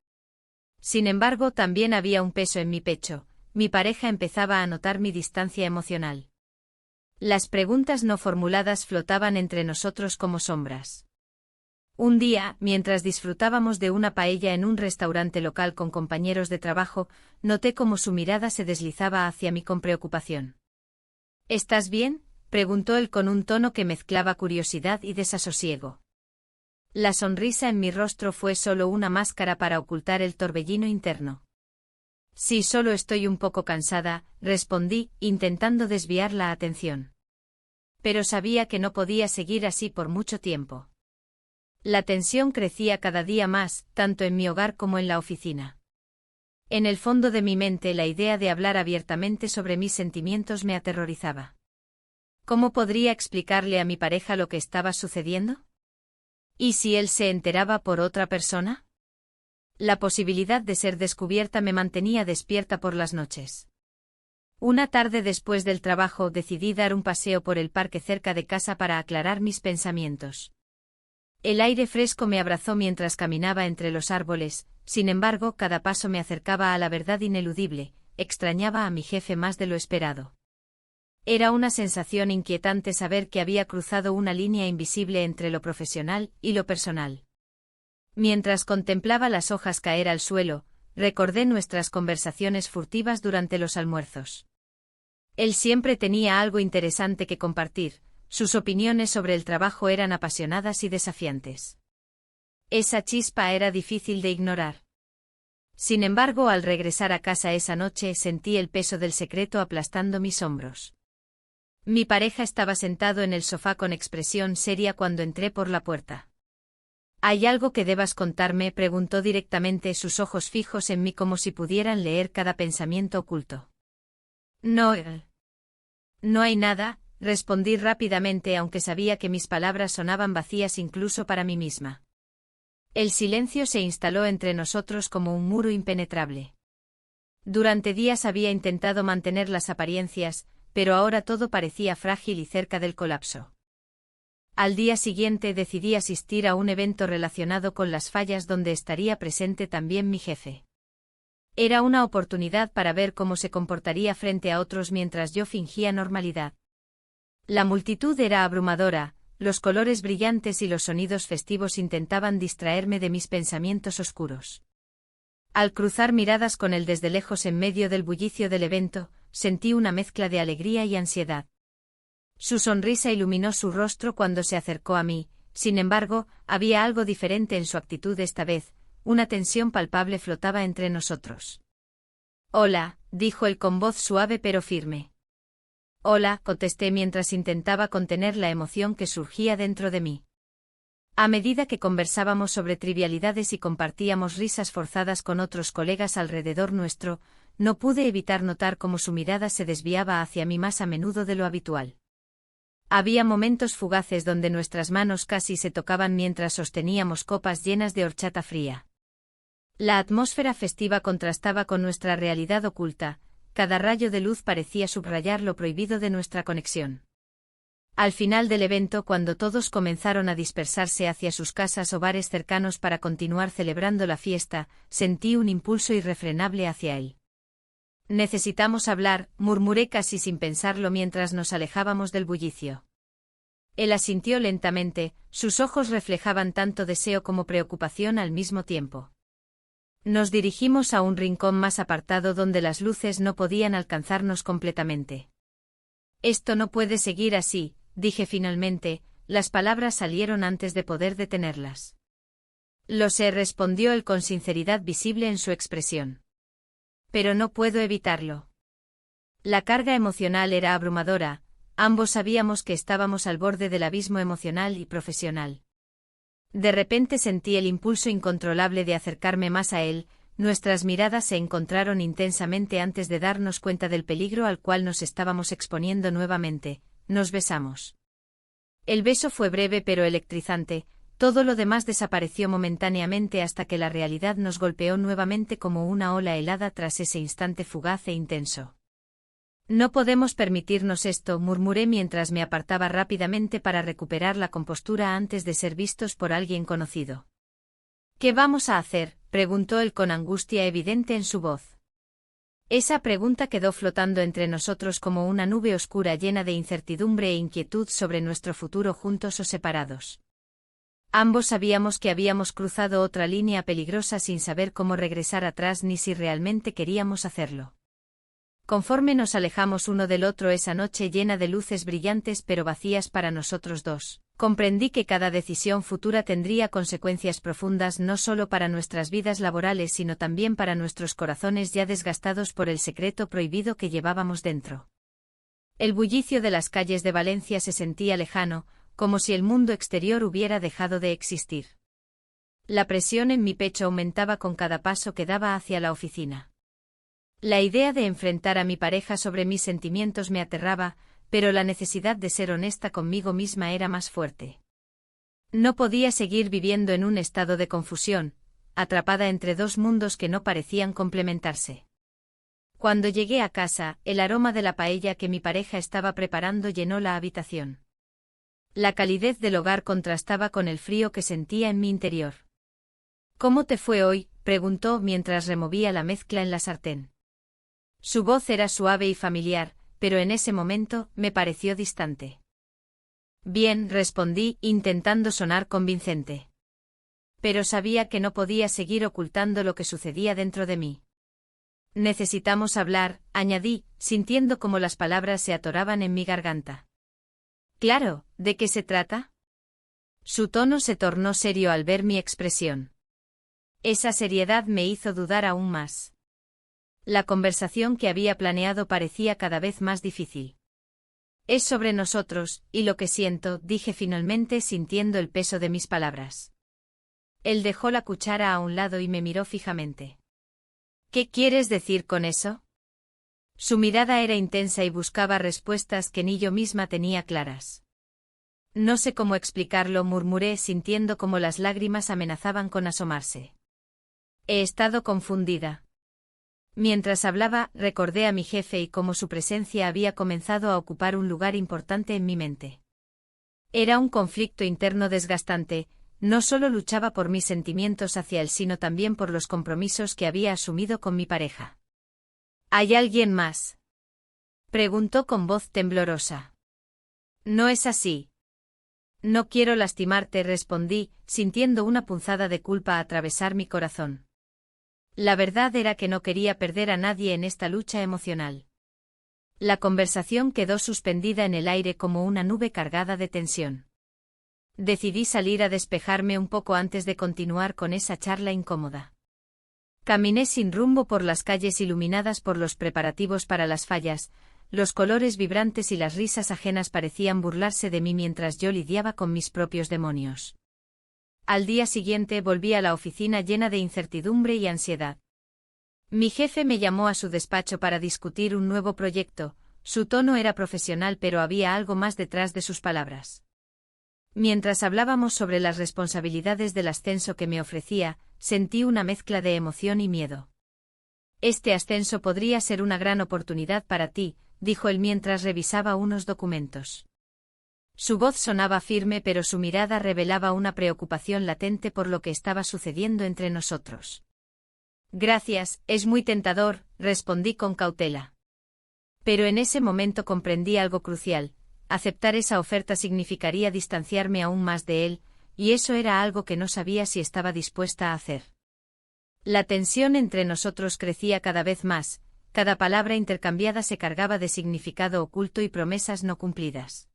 Sin embargo, también había un peso en mi pecho: mi pareja empezaba a notar mi distancia emocional. Las preguntas no formuladas flotaban entre nosotros como sombras. Un día, mientras disfrutábamos de una paella en un restaurante local con compañeros de trabajo, noté cómo su mirada se deslizaba hacia mí con preocupación. ¿Estás bien?, preguntó él con un tono que mezclaba curiosidad y desasosiego. La sonrisa en mi rostro fue solo una máscara para ocultar el torbellino interno. Sí, solo estoy un poco cansada, respondí, intentando desviar la atención. Pero sabía que no podía seguir así por mucho tiempo. La tensión crecía cada día más, tanto en mi hogar como en la oficina. En el fondo de mi mente la idea de hablar abiertamente sobre mis sentimientos me aterrorizaba. ¿Cómo podría explicarle a mi pareja lo que estaba sucediendo? ¿Y si él se enteraba por otra persona? La posibilidad de ser descubierta me mantenía despierta por las noches. Una tarde después del trabajo decidí dar un paseo por el parque cerca de casa para aclarar mis pensamientos. El aire fresco me abrazó mientras caminaba entre los árboles, sin embargo, cada paso me acercaba a la verdad ineludible: extrañaba a mi jefe más de lo esperado. Era una sensación inquietante saber que había cruzado una línea invisible entre lo profesional y lo personal. Mientras contemplaba las hojas caer al suelo, recordé nuestras conversaciones furtivas durante los almuerzos. Él siempre tenía algo interesante que compartir. Sus opiniones sobre el trabajo eran apasionadas y desafiantes. Esa chispa era difícil de ignorar. Sin embargo, al regresar a casa esa noche sentí el peso del secreto aplastando mis hombros. Mi pareja estaba sentado en el sofá con expresión seria cuando entré por la puerta. ¿Hay algo que debas contarme?, preguntó directamente, sus ojos fijos en mí como si pudieran leer cada pensamiento oculto. No hay nada, respondí rápidamente, aunque sabía que mis palabras sonaban vacías incluso para mí misma. El silencio se instaló entre nosotros como un muro impenetrable. Durante días había intentado mantener las apariencias, pero ahora todo parecía frágil y cerca del colapso. Al día siguiente decidí asistir a un evento relacionado con las fallas donde estaría presente también mi jefe. Era una oportunidad para ver cómo se comportaría frente a otros mientras yo fingía normalidad. La multitud era abrumadora, los colores brillantes y los sonidos festivos intentaban distraerme de mis pensamientos oscuros. Al cruzar miradas con él desde lejos en medio del bullicio del evento, sentí una mezcla de alegría y ansiedad. Su sonrisa iluminó su rostro cuando se acercó a mí, sin embargo, había algo diferente en su actitud esta vez, una tensión palpable flotaba entre nosotros. Hola, dijo él con voz suave pero firme. Hola, contesté mientras intentaba contener la emoción que surgía dentro de mí. A medida que conversábamos sobre trivialidades y compartíamos risas forzadas con otros colegas alrededor nuestro, no pude evitar notar cómo su mirada se desviaba hacia mí más a menudo de lo habitual. Había momentos fugaces donde nuestras manos casi se tocaban mientras sosteníamos copas llenas de horchata fría. La atmósfera festiva contrastaba con nuestra realidad oculta, cada rayo de luz parecía subrayar lo prohibido de nuestra conexión. Al final del evento, cuando todos comenzaron a dispersarse hacia sus casas o bares cercanos para continuar celebrando la fiesta, sentí un impulso irrefrenable hacia él. Necesitamos hablar, murmuré casi sin pensarlo mientras nos alejábamos del bullicio. Él asintió lentamente, sus ojos reflejaban tanto deseo como preocupación al mismo tiempo. Nos dirigimos a un rincón más apartado donde las luces no podían alcanzarnos completamente. Esto no puede seguir así, dije finalmente, las palabras salieron antes de poder detenerlas. Lo sé, respondió él con sinceridad visible en su expresión. Pero no puedo evitarlo. La carga emocional era abrumadora, ambos sabíamos que estábamos al borde del abismo emocional y profesional. De repente sentí el impulso incontrolable de acercarme más a él, nuestras miradas se encontraron intensamente antes de darnos cuenta del peligro al cual nos estábamos exponiendo nuevamente, nos besamos. El beso fue breve pero electrizante, todo lo demás desapareció momentáneamente hasta que la realidad nos golpeó nuevamente como una ola helada tras ese instante fugaz e intenso. No podemos permitirnos esto, murmuré mientras me apartaba rápidamente para recuperar la compostura antes de ser vistos por alguien conocido. ¿Qué vamos a hacer?, preguntó él con angustia evidente en su voz. Esa pregunta quedó flotando entre nosotros como una nube oscura llena de incertidumbre e inquietud sobre nuestro futuro juntos o separados. Ambos sabíamos que habíamos cruzado otra línea peligrosa sin saber cómo regresar atrás ni si realmente queríamos hacerlo. Conforme nos alejamos uno del otro esa noche llena de luces brillantes pero vacías para nosotros dos, comprendí que cada decisión futura tendría consecuencias profundas no solo para nuestras vidas laborales sino también para nuestros corazones ya desgastados por el secreto prohibido que llevábamos dentro. El bullicio de las calles de Valencia se sentía lejano, como si el mundo exterior hubiera dejado de existir. La presión en mi pecho aumentaba con cada paso que daba hacia la oficina. La idea de enfrentar a mi pareja sobre mis sentimientos me aterraba, pero la necesidad de ser honesta conmigo misma era más fuerte. No podía seguir viviendo en un estado de confusión, atrapada entre dos mundos que no parecían complementarse. Cuando llegué a casa, el aroma de la paella que mi pareja estaba preparando llenó la habitación. La calidez del hogar contrastaba con el frío que sentía en mi interior. ¿Cómo te fue hoy?, preguntó mientras removía la mezcla en la sartén. Su voz era suave y familiar, pero en ese momento me pareció distante. Bien, respondí, intentando sonar convincente. Pero sabía que no podía seguir ocultando lo que sucedía dentro de mí. Necesitamos hablar, añadí, sintiendo como las palabras se atoraban en mi garganta. Claro, ¿de qué se trata? Su tono se tornó serio al ver mi expresión. Esa seriedad me hizo dudar aún más. La conversación que había planeado parecía cada vez más difícil. Es sobre nosotros, y lo que siento, dije finalmente sintiendo el peso de mis palabras. Él dejó la cuchara a un lado y me miró fijamente. ¿Qué quieres decir con eso? Su mirada era intensa y buscaba respuestas que ni yo misma tenía claras. No sé cómo explicarlo, murmuré sintiendo como las lágrimas amenazaban con asomarse. He estado confundida. Mientras hablaba, recordé a mi jefe y cómo su presencia había comenzado a ocupar un lugar importante en mi mente. Era un conflicto interno desgastante, no solo luchaba por mis sentimientos hacia él sino también por los compromisos que había asumido con mi pareja. ¿Hay alguien más?, preguntó con voz temblorosa. No es así. No quiero lastimarte, respondí, sintiendo una punzada de culpa atravesar mi corazón. La verdad era que no quería perder a nadie en esta lucha emocional. La conversación quedó suspendida en el aire como una nube cargada de tensión. Decidí salir a despejarme un poco antes de continuar con esa charla incómoda. Caminé sin rumbo por las calles iluminadas por los preparativos para las fallas, los colores vibrantes y las risas ajenas parecían burlarse de mí mientras yo lidiaba con mis propios demonios. Al día siguiente volví a la oficina llena de incertidumbre y ansiedad. Mi jefe me llamó a su despacho para discutir un nuevo proyecto, Su tono era profesional, pero había algo más detrás de sus palabras. Mientras hablábamos sobre las responsabilidades del ascenso que me ofrecía, sentí una mezcla de emoción y miedo. Este ascenso podría ser una gran oportunidad para ti, dijo él mientras revisaba unos documentos. Su voz sonaba firme, pero su mirada revelaba una preocupación latente por lo que estaba sucediendo entre nosotros. Gracias, es muy tentador, respondí con cautela. Pero en ese momento comprendí algo crucial: aceptar esa oferta significaría distanciarme aún más de él, y eso era algo que no sabía si estaba dispuesta a hacer. La tensión entre nosotros crecía cada vez más, cada palabra intercambiada se cargaba de significado oculto y promesas no cumplidas.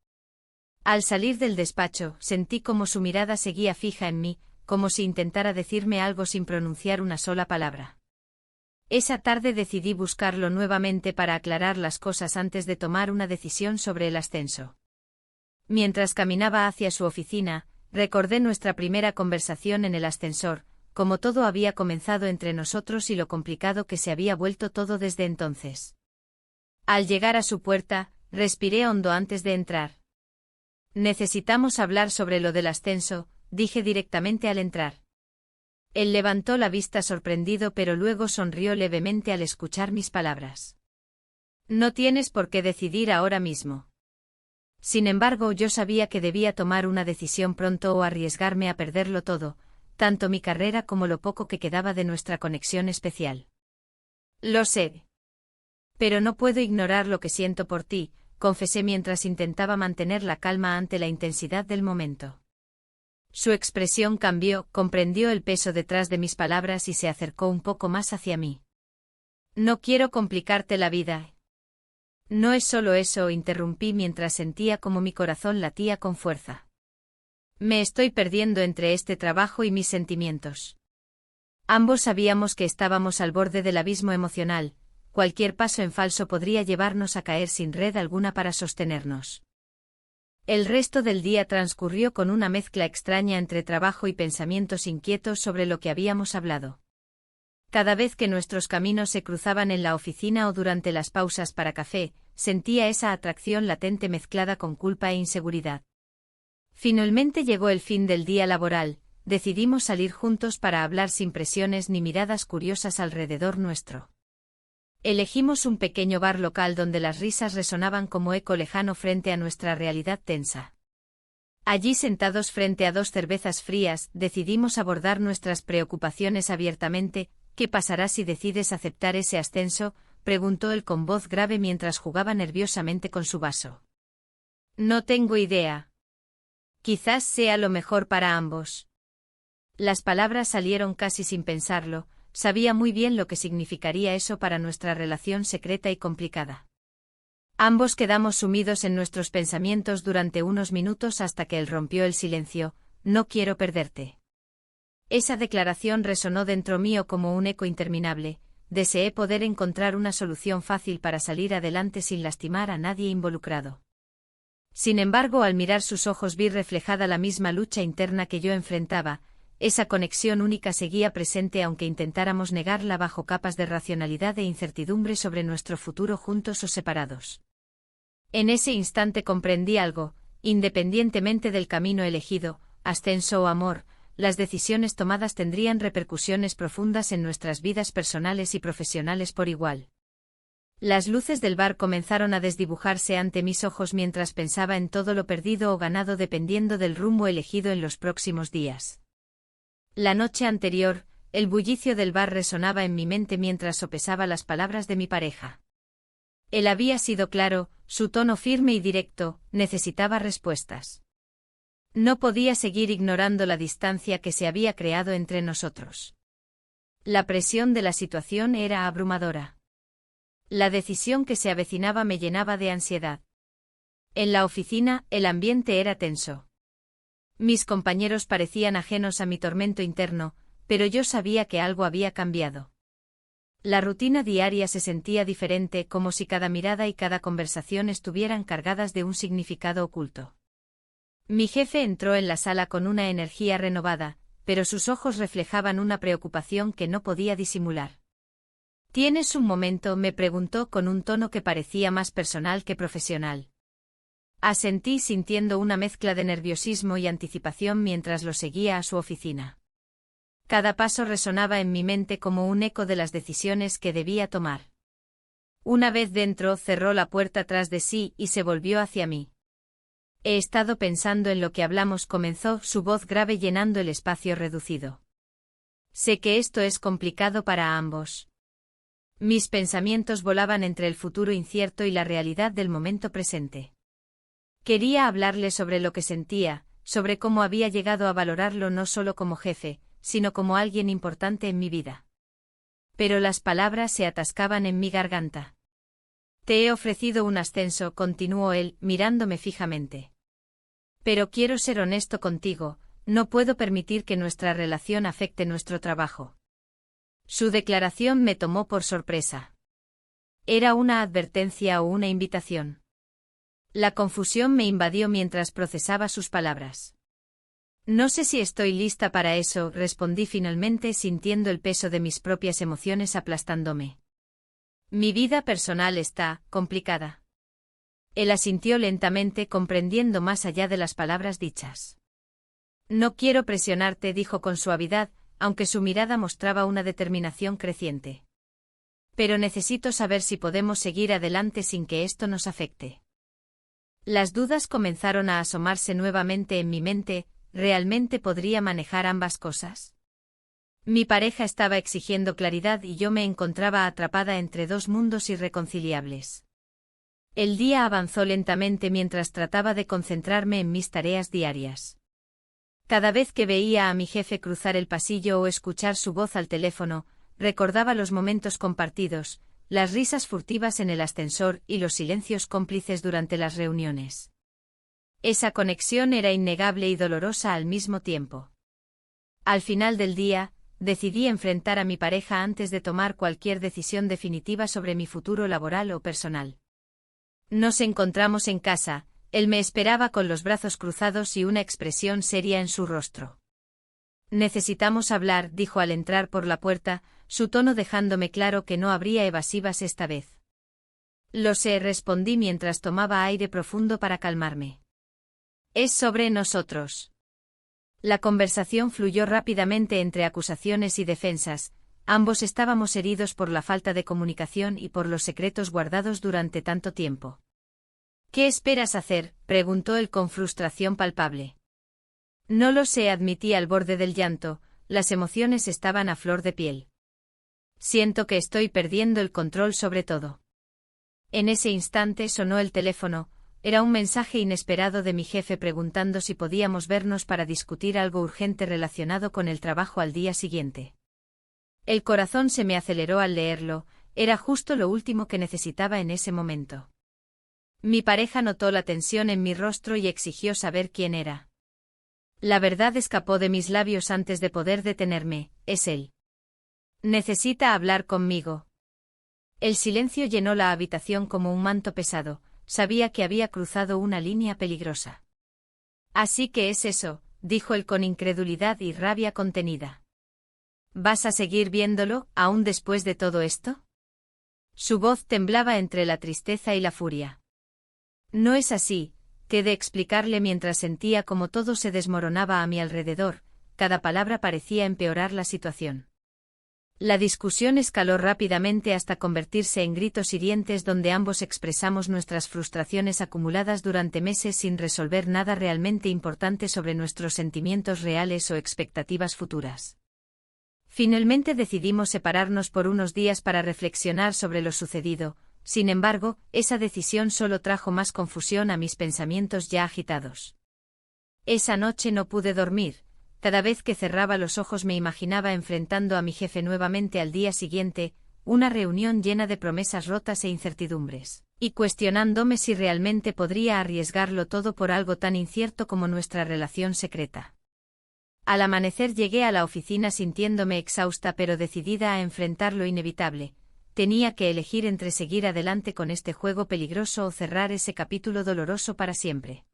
Al salir del despacho, sentí como su mirada seguía fija en mí, como si intentara decirme algo sin pronunciar una sola palabra. Esa tarde decidí buscarlo nuevamente para aclarar las cosas antes de tomar una decisión sobre el ascenso. Mientras caminaba hacia su oficina, recordé nuestra primera conversación en el ascensor, cómo todo había comenzado entre nosotros y lo complicado que se había vuelto todo desde entonces. Al llegar a su puerta, respiré hondo antes de entrar. Necesitamos hablar sobre lo del ascenso, dije directamente al entrar. Él levantó la vista sorprendido, pero luego sonrió levemente al escuchar mis palabras. No tienes por qué decidir ahora mismo. Sin embargo, yo sabía que debía tomar una decisión pronto o arriesgarme a perderlo todo, tanto mi carrera como lo poco que quedaba de nuestra conexión especial. Lo sé. Pero no puedo ignorar lo que siento por ti, confesé mientras intentaba mantener la calma ante la intensidad del momento. Su expresión cambió, comprendió el peso detrás de mis palabras y se acercó un poco más hacia mí. No quiero complicarte la vida. No es solo eso, interrumpí mientras sentía como mi corazón latía con fuerza. Me estoy perdiendo entre este trabajo y mis sentimientos. Ambos sabíamos que estábamos al borde del abismo emocional. Cualquier paso en falso podría llevarnos a caer sin red alguna para sostenernos. El resto del día transcurrió con una mezcla extraña entre trabajo y pensamientos inquietos sobre lo que habíamos hablado. Cada vez que nuestros caminos se cruzaban en la oficina o durante las pausas para café, sentía esa atracción latente mezclada con culpa e inseguridad. Finalmente llegó el fin del día laboral, decidimos salir juntos para hablar sin presiones ni miradas curiosas alrededor nuestro. Elegimos un pequeño bar local donde las risas resonaban como eco lejano frente a nuestra realidad tensa. Allí, sentados frente a dos cervezas frías, decidimos abordar nuestras preocupaciones abiertamente. ¿Qué pasará si decides aceptar ese ascenso?, preguntó él con voz grave mientras jugaba nerviosamente con su vaso. No tengo idea. Quizás sea lo mejor para ambos. Las palabras salieron casi sin pensarlo. Sabía muy bien lo que significaría eso para nuestra relación secreta y complicada. Ambos quedamos sumidos en nuestros pensamientos durante unos minutos hasta que él rompió el silencio. No quiero perderte. Esa declaración resonó dentro mío como un eco interminable. Deseé poder encontrar una solución fácil para salir adelante sin lastimar a nadie involucrado. Sin embargo, al mirar sus ojos vi reflejada la misma lucha interna que yo enfrentaba. Esa conexión única seguía presente aunque intentáramos negarla bajo capas de racionalidad e incertidumbre sobre nuestro futuro juntos o separados. En ese instante comprendí algo: independientemente del camino elegido, ascenso o amor, las decisiones tomadas tendrían repercusiones profundas en nuestras vidas personales y profesionales por igual. Las luces del bar comenzaron a desdibujarse ante mis ojos mientras pensaba en todo lo perdido o ganado dependiendo del rumbo elegido en los próximos días. La noche anterior, el bullicio del bar resonaba en mi mente mientras sopesaba las palabras de mi pareja. Él había sido claro, su tono firme y directo, necesitaba respuestas. No podía seguir ignorando la distancia que se había creado entre nosotros. La presión de la situación era abrumadora. La decisión que se avecinaba me llenaba de ansiedad. En la oficina, el ambiente era tenso. Mis compañeros parecían ajenos a mi tormento interno, pero yo sabía que algo había cambiado. La rutina diaria se sentía diferente, como si cada mirada y cada conversación estuvieran cargadas de un significado oculto. Mi jefe entró en la sala con una energía renovada, pero sus ojos reflejaban una preocupación que no podía disimular. ¿Tienes un momento?, me preguntó con un tono que parecía más personal que profesional. Asentí sintiendo una mezcla de nerviosismo y anticipación mientras lo seguía a su oficina. Cada paso resonaba en mi mente como un eco de las decisiones que debía tomar. Una vez dentro, cerró la puerta tras de sí y se volvió hacia mí. He estado pensando en lo que hablamos, comenzó, su voz grave llenando el espacio reducido. Sé que esto es complicado para ambos. Mis pensamientos volaban entre el futuro incierto y la realidad del momento presente. Quería hablarle sobre lo que sentía, sobre cómo había llegado a valorarlo no solo como jefe, sino como alguien importante en mi vida. Pero las palabras se atascaban en mi garganta. Te he ofrecido un ascenso, continuó él, mirándome fijamente. Pero quiero ser honesto contigo, no puedo permitir que nuestra relación afecte nuestro trabajo. Su declaración me tomó por sorpresa. ¿Era una advertencia o una invitación? La confusión me invadió mientras procesaba sus palabras. No sé si estoy lista para eso, respondí finalmente sintiendo el peso de mis propias emociones aplastándome. Mi vida personal está complicada. Él asintió lentamente, comprendiendo más allá de las palabras dichas. No quiero presionarte, dijo con suavidad, aunque su mirada mostraba una determinación creciente. Pero necesito saber si podemos seguir adelante sin que esto nos afecte. Las dudas comenzaron a asomarse nuevamente en mi mente, ¿realmente podría manejar ambas cosas? Mi pareja estaba exigiendo claridad y yo me encontraba atrapada entre dos mundos irreconciliables. El día avanzó lentamente mientras trataba de concentrarme en mis tareas diarias. Cada vez que veía a mi jefe cruzar el pasillo o escuchar su voz al teléfono, recordaba los momentos compartidos, las risas furtivas en el ascensor y los silencios cómplices durante las reuniones. Esa conexión era innegable y dolorosa al mismo tiempo. Al final del día, decidí enfrentar a mi pareja antes de tomar cualquier decisión definitiva sobre mi futuro laboral o personal. Nos encontramos en casa, él me esperaba con los brazos cruzados y una expresión seria en su rostro. Necesitamos hablar, dijo al entrar por la puerta, su tono dejándome claro que no habría evasivas esta vez. Lo sé, respondí mientras tomaba aire profundo para calmarme. Es sobre nosotros. La conversación fluyó rápidamente entre acusaciones y defensas, ambos estábamos heridos por la falta de comunicación y por los secretos guardados durante tanto tiempo. ¿Qué esperas hacer?, preguntó él con frustración palpable. No lo sé, admití al borde del llanto, las emociones estaban a flor de piel. Siento que estoy perdiendo el control sobre todo. En ese instante sonó el teléfono, era un mensaje inesperado de mi jefe preguntando si podíamos vernos para discutir algo urgente relacionado con el trabajo al día siguiente. El corazón se me aceleró al leerlo, era justo lo último que necesitaba en ese momento. Mi pareja notó la tensión en mi rostro y exigió saber quién era. La verdad escapó de mis labios antes de poder detenerme, es él. Necesita hablar conmigo. El silencio llenó la habitación como un manto pesado, sabía que había cruzado una línea peligrosa. Así que es eso, dijo él con incredulidad y rabia contenida. ¿Vas a seguir viéndolo, aún después de todo esto? Su voz temblaba entre la tristeza y la furia. No es así, qué de explicarle mientras sentía como todo se desmoronaba a mi alrededor, cada palabra parecía empeorar la situación. La discusión escaló rápidamente hasta convertirse en gritos hirientes donde ambos expresamos nuestras frustraciones acumuladas durante meses sin resolver nada realmente importante sobre nuestros sentimientos reales o expectativas futuras. Finalmente decidimos separarnos por unos días para reflexionar sobre lo sucedido. Sin embargo, esa decisión solo trajo más confusión a mis pensamientos ya agitados. Esa noche no pude dormir, cada vez que cerraba los ojos me imaginaba enfrentando a mi jefe nuevamente al día siguiente, una reunión llena de promesas rotas e incertidumbres, y cuestionándome si realmente podría arriesgarlo todo por algo tan incierto como nuestra relación secreta. Al amanecer llegué a la oficina sintiéndome exhausta pero decidida a enfrentar lo inevitable. Tenía que elegir entre seguir adelante con este juego peligroso o cerrar ese capítulo doloroso para siempre.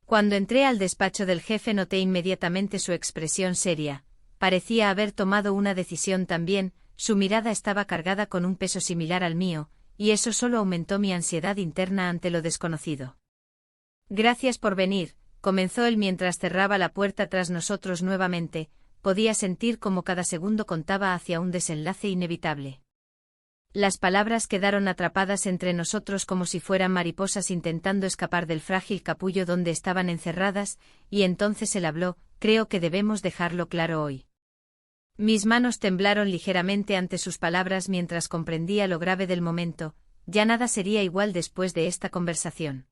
Cuando entré al despacho del jefe noté inmediatamente su expresión seria, parecía haber tomado una decisión también, Su mirada estaba cargada con un peso similar al mío, y eso solo aumentó mi ansiedad interna ante lo desconocido. Gracias por venir, comenzó él mientras cerraba la puerta tras nosotros nuevamente. Podía sentir cómo cada segundo contaba hacia un desenlace inevitable. Las palabras quedaron atrapadas entre nosotros como si fueran mariposas intentando escapar del frágil capullo donde estaban encerradas, y entonces él habló: creo que debemos dejarlo claro hoy. Mis manos temblaron ligeramente ante sus palabras mientras comprendía lo grave del momento. Ya nada sería igual después de esta conversación.